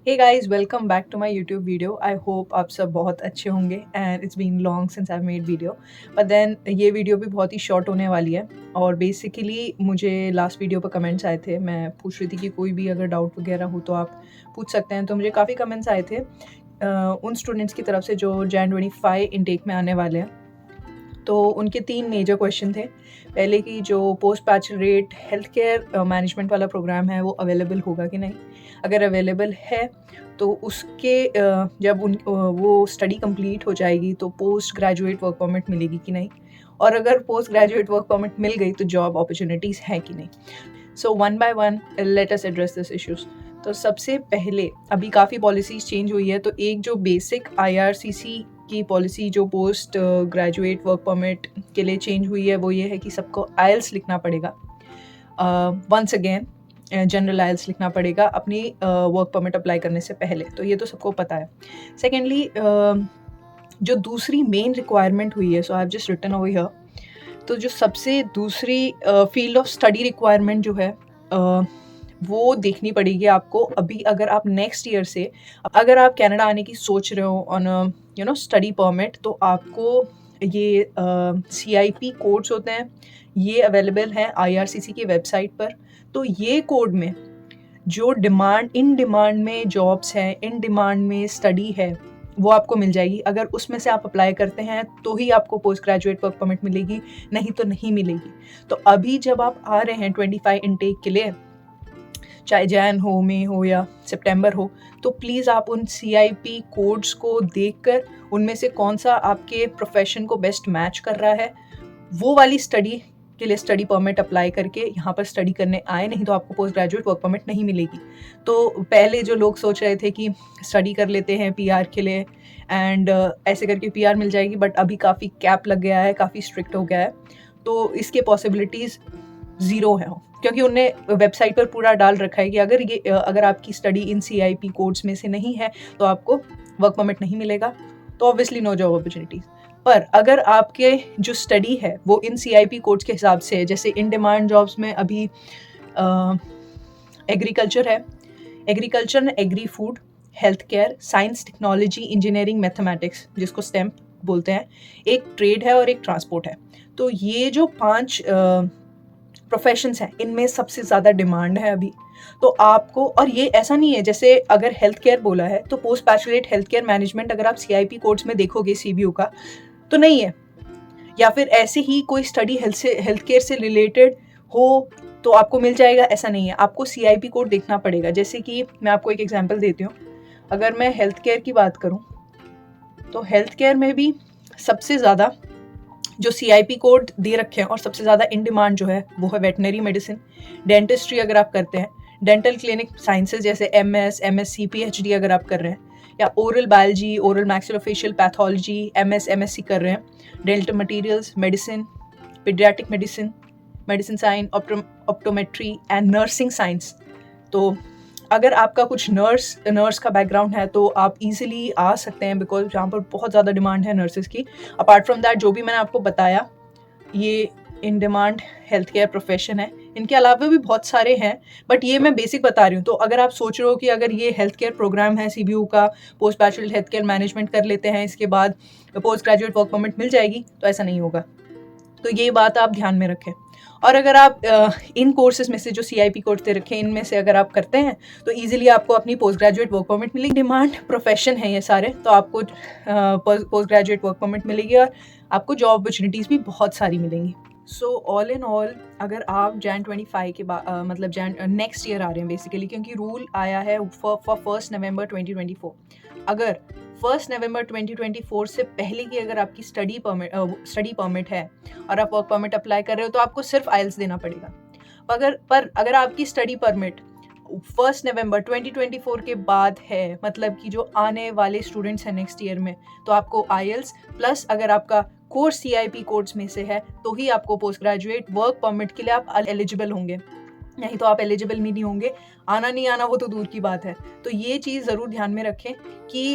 Hey guys, welcome back to my YouTube video. I hope आप सब बहुत अच्छे होंगे and it's been long since I made video. But then ये video भी बहुत ही शॉर्ट होने वाली है। और बेसिकली मुझे लास्ट वीडियो पर कमेंट्स आए थे। मैं पूछ रही थी कि कोई भी अगर डाउट वगैरह हो तो आप पूछ सकते हैं। तो मुझे काफ़ी कमेंट्स आए थे उन स्टूडेंट्स की तरफ से जो Jan 25 इनटेक में आने वाले हैं। तो उनके 3 मेजर क्वेश्चन थे। पहले कि जो post Bachelorette health care management वाला प्रोग्राम है वो अवेलेबल होगा कि नहीं। अगर अवेलेबल है तो उसके जब वो स्टडी कंप्लीट हो जाएगी तो पोस्ट ग्रेजुएट वर्क परमिट मिलेगी कि नहीं। और अगर पोस्ट ग्रेजुएट वर्क परमिट मिल गई तो जॉब अपॉर्चुनिटीज़ हैं कि नहीं। So one by one let us address this issues. तो सबसे पहले अभी काफ़ी पॉलिसीज़ चेंज हुई है। तो एक जो बेसिक IRCC की पॉलिसी जो पोस्ट ग्रेजुएट वर्क परमिट के लिए चेंज हुई है वो ये है कि सबको IELTS लिखना पड़ेगा। वंस अगेन जनरल IELTS लिखना पड़ेगा अपनी वर्क परमिट अप्लाई करने से पहले। तो ये तो सबको पता है। सेकेंडली जो दूसरी मेन रिक्वायरमेंट हुई है, so I have just written over here. तो जो सबसे दूसरी फील्ड ऑफ स्टडी रिक्वायरमेंट जो है वो देखनी पड़ेगी आपको। अभी अगर आप नेक्स्ट ईयर से अगर आप कनाडा आने की सोच रहे हो ऑन स्टडी परमिट, तो आपको ये CIP कोड्स होते हैं, ये अवेलेबल हैं IRCC की वेबसाइट पर। तो ये कोड में जो इन डिमांड में जॉब्स हैं, इन डिमांड में स्टडी है, वो आपको मिल जाएगी। अगर उसमें से आप अप्लाई करते हैं तो ही आपको पोस्ट ग्रेजुएट वर्क परमिट मिलेगी, नहीं तो नहीं मिलेगी। तो अभी जब आप आ रहे हैं 25 इनटेक के लिए, चाहे जैन हो, मई हो या सितंबर हो, तो प्लीज़ आप उन CIP कोड्स को देखकर उनमें से कौन सा आपके प्रोफेशन को बेस्ट मैच कर रहा है, वो वाली स्टडी के लिए स्टडी परमिट अप्लाई करके यहाँ पर स्टडी करने आए, नहीं तो आपको पोस्ट ग्रेजुएट वर्क परमिट नहीं मिलेगी। तो पहले जो लोग सोच रहे थे कि स्टडी कर लेते हैं PR के लिए एंड ऐसे करके PR मिल जाएगी, बट अभी काफ़ी कैप लग गया है, काफ़ी स्ट्रिक्ट हो गया है। तो इसके पॉसिबिलिटीज़ ज़ीरो हैं, क्योंकि उनने वेबसाइट पर पूरा डाल रखा है कि अगर आपकी स्टडी इन CIP कोड्स में से नहीं है तो आपको वर्क परमिट नहीं मिलेगा। तो ऑब्वियसली नो जॉब अपॉर्चुनिटीज़। पर अगर आपके जो स्टडी है वो इन CIP कोड्स के हिसाब से है, जैसे इन डिमांड जॉब्स में अभी एग्रीकल्चर है, agriculture and agri food, health care, science technology, engineering, mathematics जिसको STEM बोलते हैं, एक ट्रेड है और एक ट्रांसपोर्ट है। तो ये जो 5 प्रोफेशंस हैं, इनमें सबसे ज़्यादा डिमांड है अभी। तो आपको, और ये ऐसा नहीं है जैसे अगर हेल्थ केयर बोला है तो post Bachelorette health care management अगर आप CIP कोर्स में देखोगे CBU का तो नहीं है, या फिर ऐसे ही कोई स्टडी हेल्थ केयर से रिलेटेड हो तो आपको मिल जाएगा, ऐसा नहीं है। आपको CIP कोड देखना पड़ेगा। जैसे कि मैं आपको एक एग्जांपल देती हूँ। अगर मैं हेल्थ केयर की बात करूँ तो हेल्थ केयर में भी सबसे ज़्यादा जो CIP कोड दे रखे हैं और सबसे ज़्यादा इन डिमांड जो है वो है वेटनरी मेडिसिन, डेंटिस्ट्री अगर आप करते हैं, डेंटल क्लिनिक साइंसेज जैसे MS, MSc, PhD अगर आप कर रहे हैं, या oral biology, oral maxillofacial pathology, MS, MSc कर रहे हैं, dental materials, medicine, paediatric medicine, medicine science, optometry and nursing science. तो अगर आपका कुछ नर्स का बैकग्राउंड है तो आप इजीली आ सकते हैं, बिकॉज यहाँ पर बहुत ज़्यादा डिमांड है नर्सेज की। अपार्ट फ्रॉम दैट जो भी मैंने आपको बताया, ये in demand health care profession है। इनके अलावा भी बहुत सारे हैं, बट ये मैं बेसिक बता रही हूँ। तो अगर आप सोच रहे हो कि अगर ये हेल्थ केयर प्रोग्राम है CBU का, post bachelor health care management कर लेते हैं, इसके बाद पोस्ट ग्रेजुएट वर्क परमिट मिल जाएगी, तो ऐसा नहीं होगा। तो ये बात आप ध्यान में रखें। और अगर आप इन कोर्सेज में से जो CIP कोर्स दे रखे हैं इनमें से अगर आप करते हैं तो इजीली आपको अपनी पोस्ट ग्रेजुएट वर्क परमिट मिलेगी। डिमांड प्रोफेशन है ये सारे, तो आपको पोस्ट ग्रेजुएट वर्क परमिट मिलेगी और आपको जॉब अपॉर्चुनिटीज़ भी बहुत सारी मिलेंगी। सो ऑल इन ऑल, अगर आप Jan 25 के बाद मतलब नेक्स्ट ईयर आ रहे हैं बेसिकली, क्योंकि रूल आया है फॉर 1 नवंबर 2024। अगर 1 नवंबर 2024 से पहले की अगर आपकी स्टडी परमिट है और आप वर्क परमिट अप्लाई कर रहे हो तो आपको सिर्फ IELTS देना पड़ेगा। पर अगर आपकी स्टडी परमिट 1 नवंबर 2024 के बाद है, मतलब कि जो आने वाले स्टूडेंट्स हैं नेक्स्ट ईयर में, तो आपको IELTS प्लस अगर आपका कोर्स CIP कोर्स में से है तो ही आपको पोस्ट ग्रेजुएट वर्क परमिट के लिए आप एलिजिबल होंगे। नहीं तो आप एलिजिबल भी नहीं होंगे। आना नहीं आना वो तो दूर की बात है। तो ये चीज़ ज़रूर ध्यान में रखें कि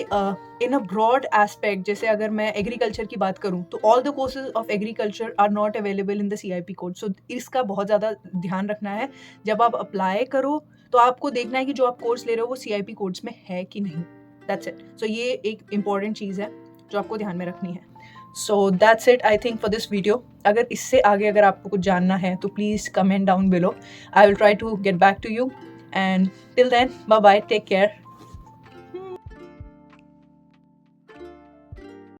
इन अ ब्रॉड एस्पेक्ट, जैसे अगर मैं एग्रीकल्चर की बात करूँ तो all the courses of agriculture are not available in the CIP code. So इसका बहुत ज़्यादा ध्यान रखना है। जब आप अप्लाई करो तो आपको देखना है कि जो आप कोर्स ले रहे हो वो सीआईपी कोड्स में है कि नहीं। That's it. सो ये एक इम्पॉर्टेंट चीज़ है जो आपको ध्यान में रखनी है। So that's it I think for this video. अगर इससे आगे अगर आपको कुछ जानना है तो please comment down below. I will try to get back to you. And till then, bye bye. Take care.